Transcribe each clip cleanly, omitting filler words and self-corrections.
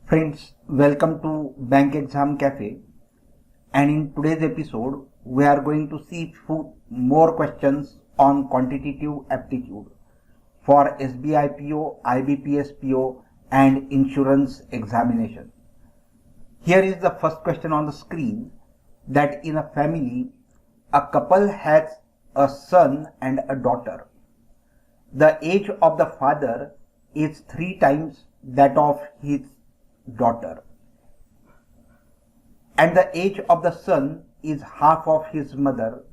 Friends, welcome to Bank Exam Cafe, and in today's episode we are going to see few more questions on quantitative aptitude for SBI PO, IBPS PO and insurance examination. Here is the first question on the screen, that in a family a couple has a son and a daughter. The age of the father is 3 times that of his daughter, and the age of the son is half of his mother.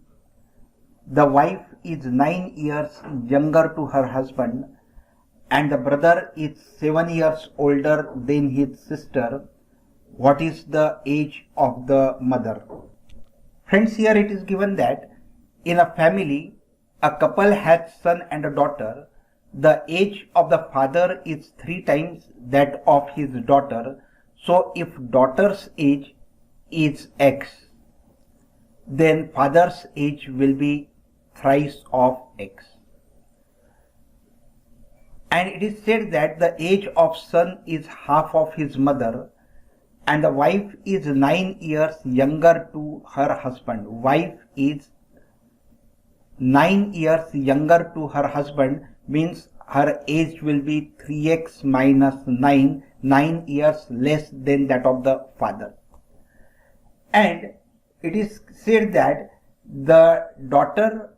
The wife is 9 years younger to her husband, and the brother is 7 years older than his sister. What is the age of the mother? Friends, here it is given that in a family a couple has son and a daughter. The age of the father is 3 times that of his daughter. So if daughter's age is X, then father's age will be thrice of X. And it is said that the age of son is half of his mother, and the wife is 9 years younger to her husband. Wife is 9 years younger to her husband, means her age will be 3x minus 9, 9 years less than that of the father. And it is said that the daughter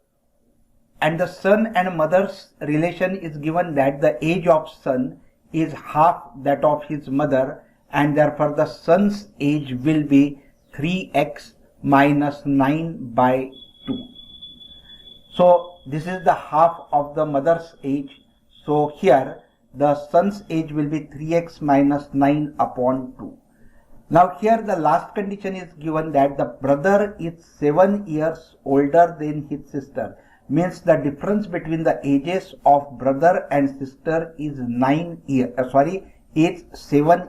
and the son and mother's relation is given that the age of son is half that of his mother, and therefore the son's age will be 3x minus 9 by 2. So this is the half of the mother's age. So here the son's age will be 3x minus 9 upon 2. Now here the last condition is given that the brother is 7 years older than his sister. Means the difference between the ages of brother and sister is 7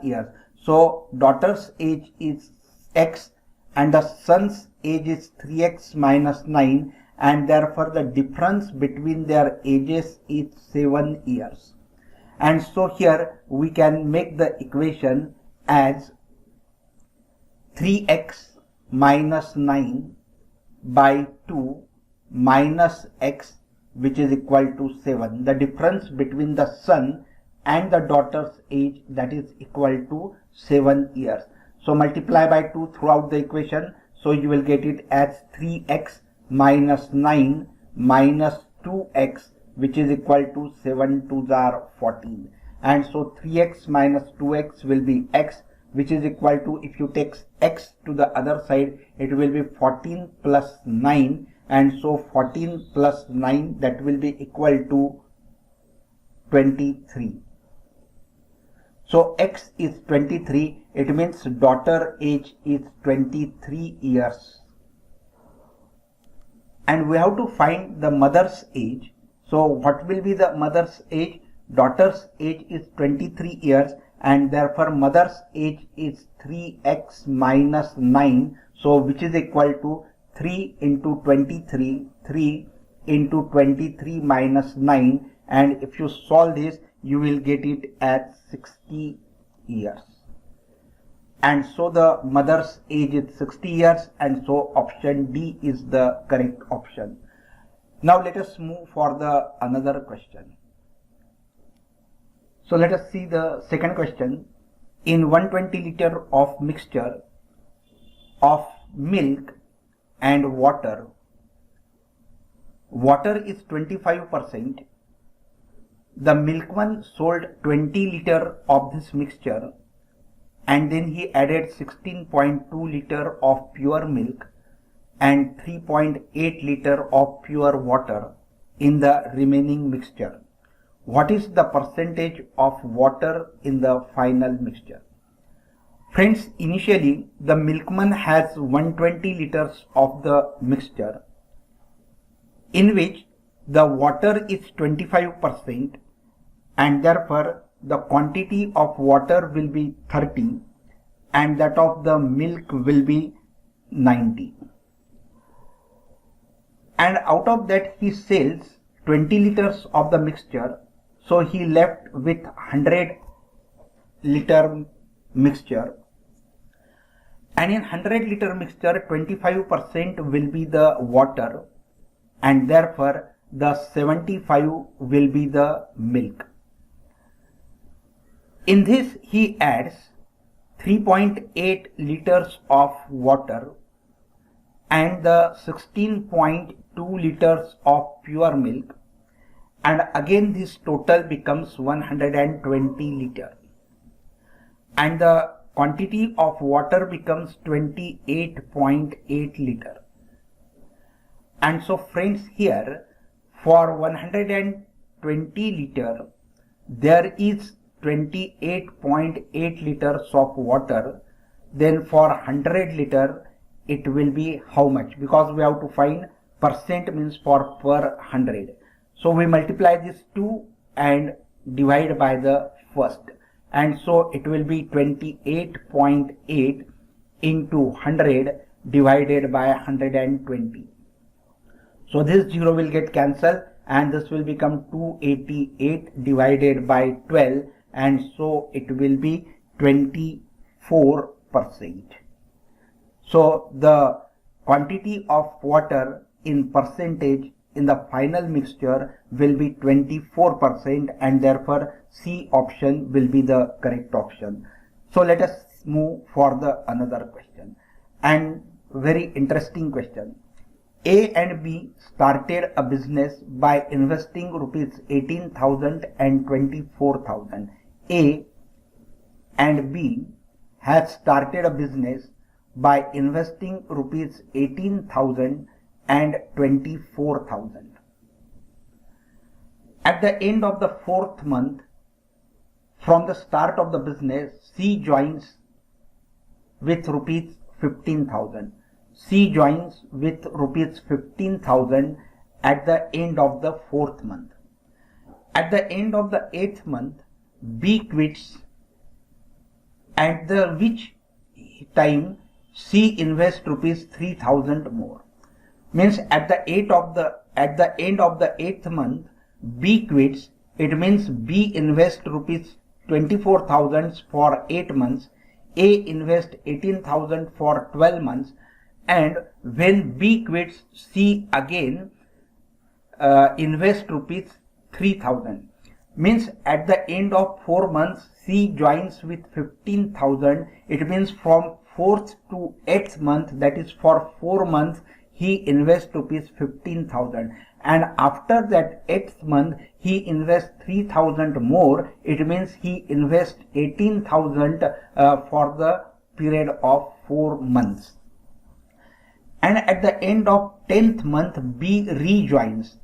years. So daughter's age is X and the son's age is 3x minus 9. And therefore the difference between their ages is 7 years. And so here we can make the equation as 3x minus 9 by 2 minus x, which is equal to 7. The difference between the son and the daughter's age, that is equal to 7 years. So multiply by 2 throughout the equation. So you will get it as 3x minus 9 minus 2x, which is equal to 7 2s are 14. And so 3x minus 2x will be x, which is equal to, if you take x to the other side, it will be 14 plus 9. And so 14 plus 9, that will be equal to 23. So x is 23. It means daughter age is 23 years. And we have to find the mother's age. So what will be the mother's age? Daughter's age is 23 years, and therefore mother's age is 3x minus 9. So which is equal to 3 into 23, 3 into 23 minus 9. And if you solve this, you will get it at 60 years. And so the mother's age is 60 years, and so option D is the correct option. Now let us move for the another question. So let us see the second question. In 120 liter of mixture of milk and water, water is 25%. The milkman sold 20 liter of this mixture, and then he added 16.2 liter of pure milk and 3.8 liter of pure water in the remaining mixture. What is the percentage of water in the final mixture? Friends, initially the milkman has 120 liters of the mixture, in which the water is 25%, and therefore the quantity of water will be 30 and that of the milk will be 90. And out of that he sells 20 liters of the mixture. So he left with 100 liter mixture, and in 100 liter mixture 25% will be the water, and therefore the 75 will be the milk. In this he adds 3.8 liters of water and the 16.2 liters of pure milk, and again this total becomes 120 liter, and the quantity of water becomes 28.8 liter. And so friends, here for 120 liter there is 28.8 liters of water. Then for 100 liter it will be how much? Because we have to find percent means for per 100. So we multiply this 2 and divide by the first, and so it will be 28.8 into 100 divided by 120. So this 0 will get cancelled and this will become 288 divided by 12, and so it will be 24%. So the quantity of water in percentage in the final mixture will be 24%, and therefore C option will be the correct option. So let us move for the another question, and very interesting question. A and B started a business by investing rupees 18,000 and 24,000. A and B has started a business by investing rupees 18,000 and 24,000. At the end of the 4th month from the start of the business, C joins with rupees 15,000. C joins with rupees 15,000 at the end of the 4th month. At the end of the 8th month, B quits, at the which time C invests rupees 3,000 more. Means at the end of the 8th month, B quits. It means B invests rupees 24,000 for 8 months. A invests 18,000 for 12 months. And when B quits, C again invests rupees 3,000. Means at the end of 4 months, C joins with 15,000. It means from 4th to 8th month, that is for 4 months, he invests rupees 15,000. And after that 8th month, he invests 3,000 more. It means he invests 18,000 for the period of 4 months. And at the end of 10th month, B rejoins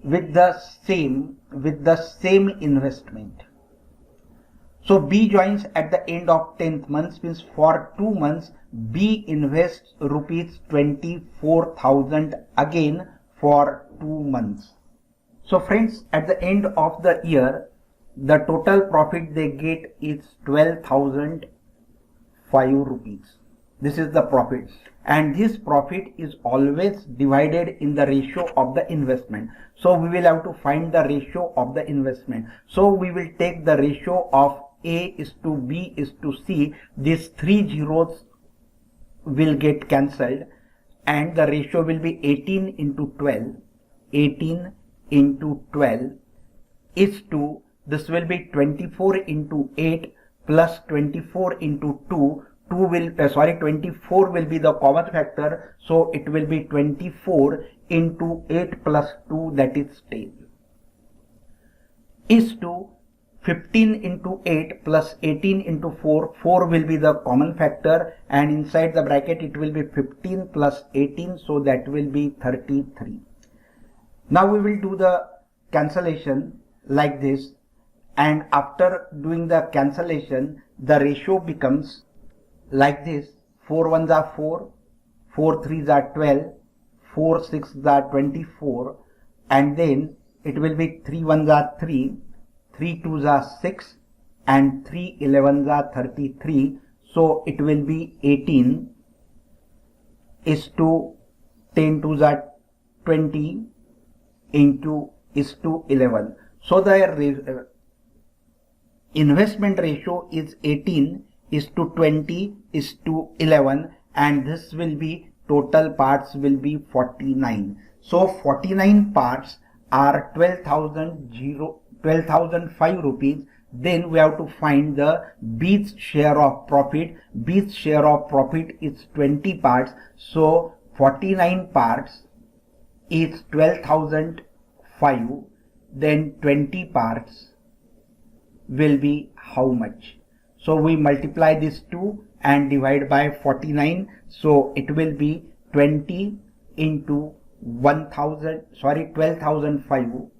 with the same investment. So B joins at the end of 10th month, means for 2 months B invests rupees 24,000 again for 2 months. So friends, at the end of the year, the total profit they get is 12,005 rupees. This is the profit, and this profit is always divided in the ratio of the investment. So we will have to find the ratio of the investment. So we will take the ratio of A is to B is to C. These 3 zeros will get cancelled, and the ratio will be 18 into 12. 18 into 12 is to, this will be 24 into 8 plus 24 into 2. 24 will be the common factor, so it will be 24 into 8 plus 2, that is 10, is to 15 into 8 plus 18 into 4. 4 will be the common factor, and inside the bracket it will be 15 plus 18, so that will be 33. Now we will do the cancellation like this, and after doing the cancellation, the ratio becomes like this: 4 1s are 4, 4 3s are 12, 4 6s are 24, and then it will be 3 1s are 3, 3 2s are 6, and 3 11s are 33. So it will be 18 is to 10 2s are 20 into is to 11. So the investment ratio is 18 is to 20 is to 11, and this will be total parts will be 49. So 49 parts are 12,005 rupees. Then we have to find the B's share of profit. B's share of profit is 20 parts. So 49 parts is 12,005. Then 20 parts will be how much? So we multiply this 2 and divide by 49. So it will be 20 into 12,005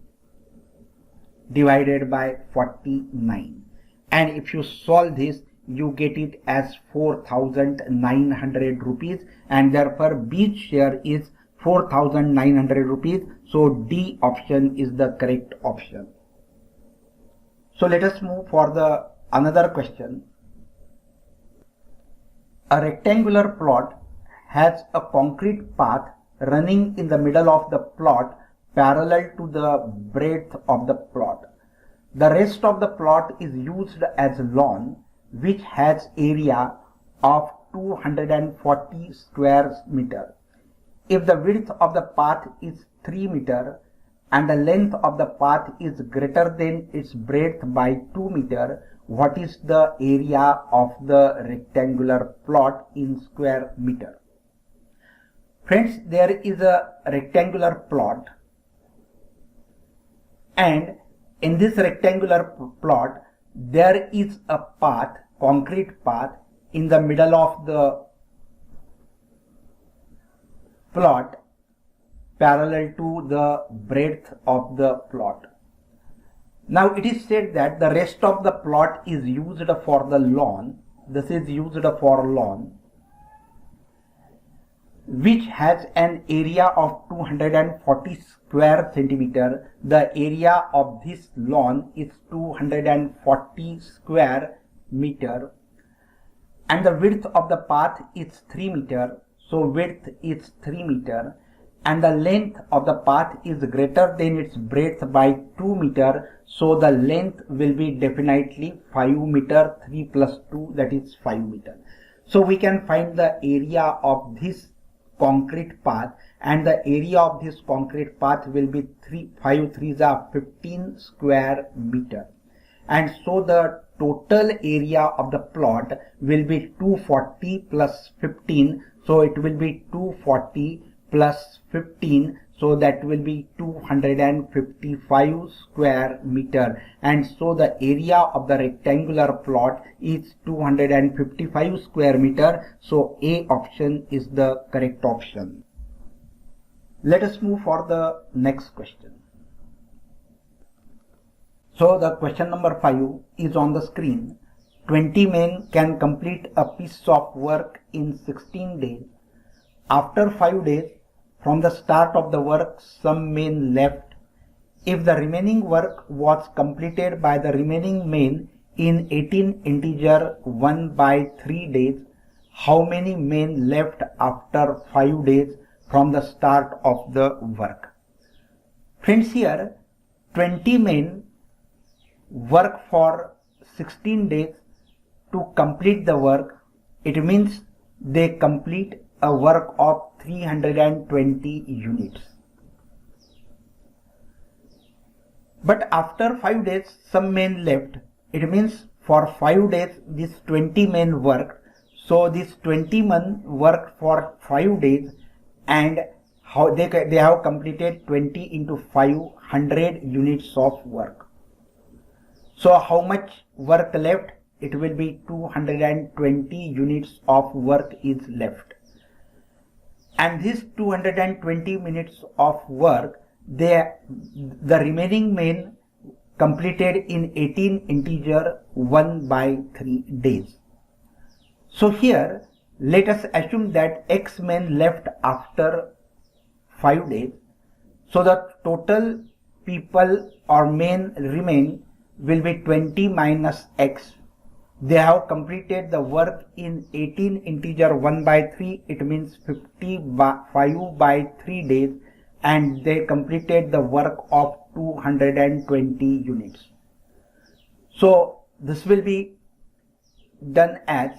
divided by 49. And if you solve this, you get it as 4,900 rupees, and therefore B's share is 4,900 rupees. So D option is the correct option. So let us move for the another question. A rectangular plot has a concrete path running in the middle of the plot parallel to the breadth of the plot. The rest of the plot is used as lawn, which has area of 240 square meter. If the width of the path is 3 meter and the length of the path is greater than its breadth by 2 meter, what is the area of the rectangular plot in square meter? Friends, there is a rectangular plot, and in this rectangular plot there is a path, concrete path, in the middle of the plot parallel to the breadth of the plot. Now it is said that the rest of the plot is used for the lawn. This is used for lawn, which has an area of 240 square centimeter. The area of this lawn is 240 square meter, and the width of the path is 3 meter. So width is 3 meter, and the length of the path is greater than its breadth by 2 meter. So the length will be definitely 5 meter. 3 plus 2, that is 5 meter. So we can find the area of this concrete path, and the area of this concrete path will be 5 3s are 15 square meter, and so the total area of the plot will be 240 plus 15. So it will be 240 plus 15, so that will be 255 square meter, and so the area of the rectangular plot is 255 square meter. So A option is the correct option. Let us move for the next question. So the question number 5 is on the screen. 20 men can complete a piece of work in 16 days. After 5 days from the start of the work, some men left. If the remaining work was completed by the remaining men in 18 integer 1 by 3 days, how many men left after 5 days from the start of the work? Friends, here 20 men work for 16 days to complete the work. It means they complete a work of 320 units. But after 5 days some men left. It means for 5 days these 20 men worked. So these 20 men worked for 5 days, and how they have completed 20 into 500 units of work. So how much work left? It will be 220 units of work is left. And these 220 minutes of work, the remaining men completed in 18 integer 1 by 3 days. So here let us assume that X men left after 5 days. So the total people or men remain will be 20 minus X. They have completed the work in 18 integer 1 by 3. It means 55 by 3 days, and they completed the work of 220 units. So this will be done as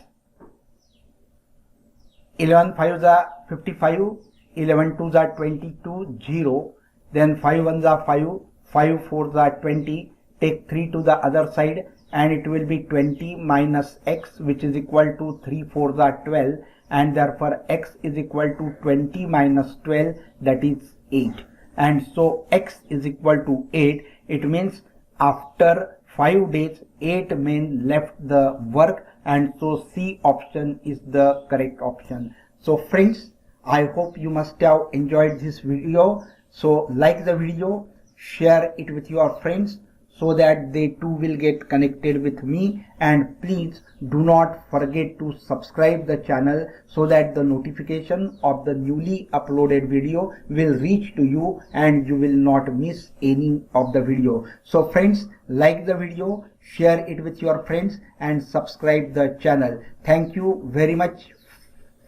11 5s are 55, 11 2s are 22, 0, then 5 1s are 5, 5 4s are 20, take 3 to the other side and it will be 20 minus x, which is equal to 3 4s are 12, and therefore x is equal to 20 minus 12, that is 8. And so x is equal to 8. It means after 5 days 8 men left the work, and so C option is the correct option. So friends, I hope you must have enjoyed this video. So like the video, share it with your friends so that they too will get connected with me, and please do not forget to subscribe the channel so that the notification of the newly uploaded video will reach to you and you will not miss any of the video. So friends, like the video, share it with your friends and subscribe the channel. Thank you very much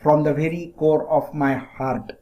from the very core of my heart.